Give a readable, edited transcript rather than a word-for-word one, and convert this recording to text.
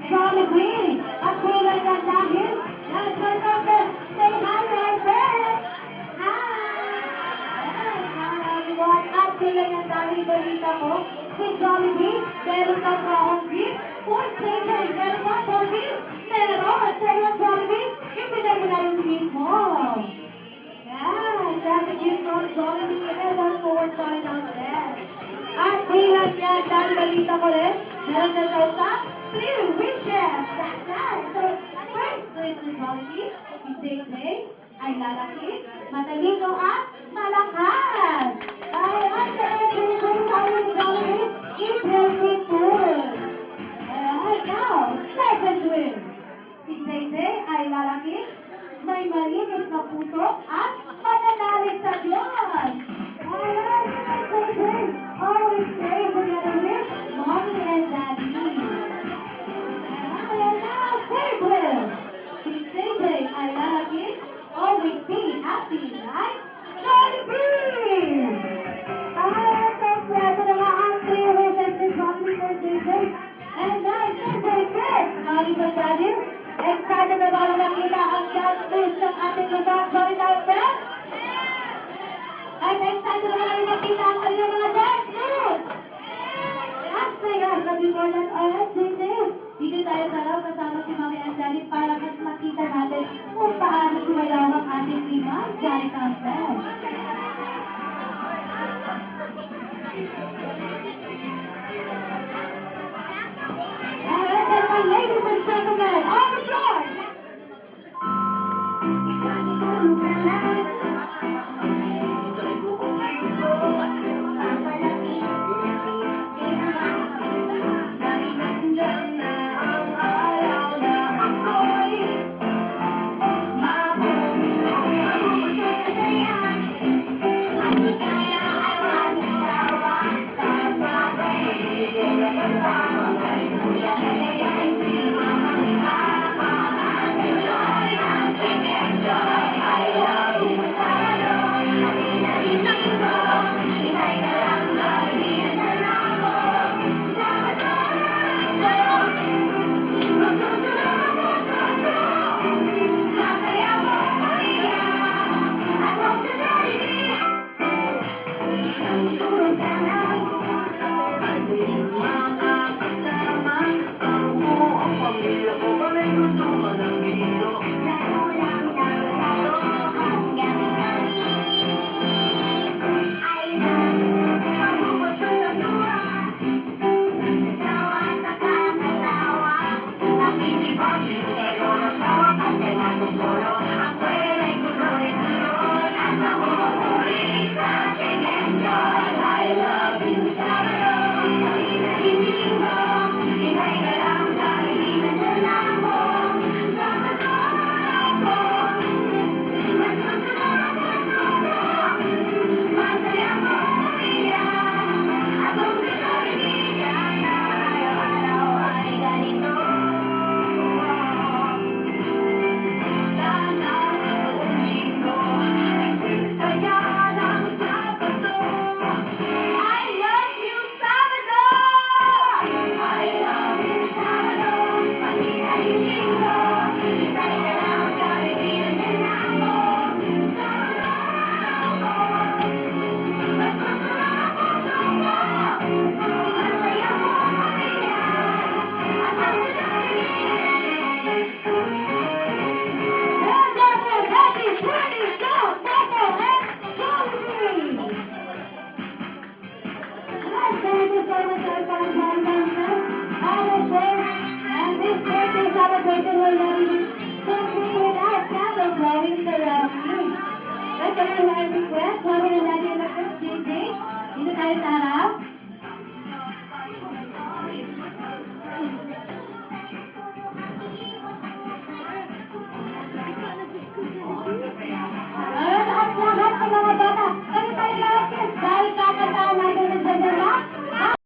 Jollibee, ang kulay ng dahil. Say hi, my friend. Hi. At kulay ng dahil balita ko, si Jollibee, meron kang crown beef. Uy, JJ, meron ka Jollibee? Meron. Sa'yo, Jollibee, ibigay mo na yung beef mo. Yes, that's a gift from Jollibee. And one for Jollibee out there. At bilang yan, dahil balita ko rin, meron na daw siya 3 wishes. That's right. So, first wish ni Jollibee, si JJ, ay lalaki, matalino at malakas. Ay, at JJ, sabi ni Jollibee, eat healthy food. Alright, now, second wish. Si JJ ay lalaki, may malinis na puso at mananalig sa Diyos. Alright, JJ, always pray together with mommy and daddy. Third will, si JJ ay lalaki, always be happy, right? Jollibee! Alright, kompleto na nga ang 3 wishes ni Jollibee for JJ. And now, JJ fifth, mommy and daddy. Excited na ba kayo makita ang dance moves ng ating mga Jollibee friends? At excited na ba kayo makita ang kanyang mga dance moves? Yes, looking for that. Alright, JJ. Dito tayo sa loob kasama si Mami and Daddy para mas makita natin kung paano sumayaw ang ating lima Jollibee friends. Alright, ladies and gentlemen, on the floor! request, mami na natin na first JJ. Dito tayo sa harap.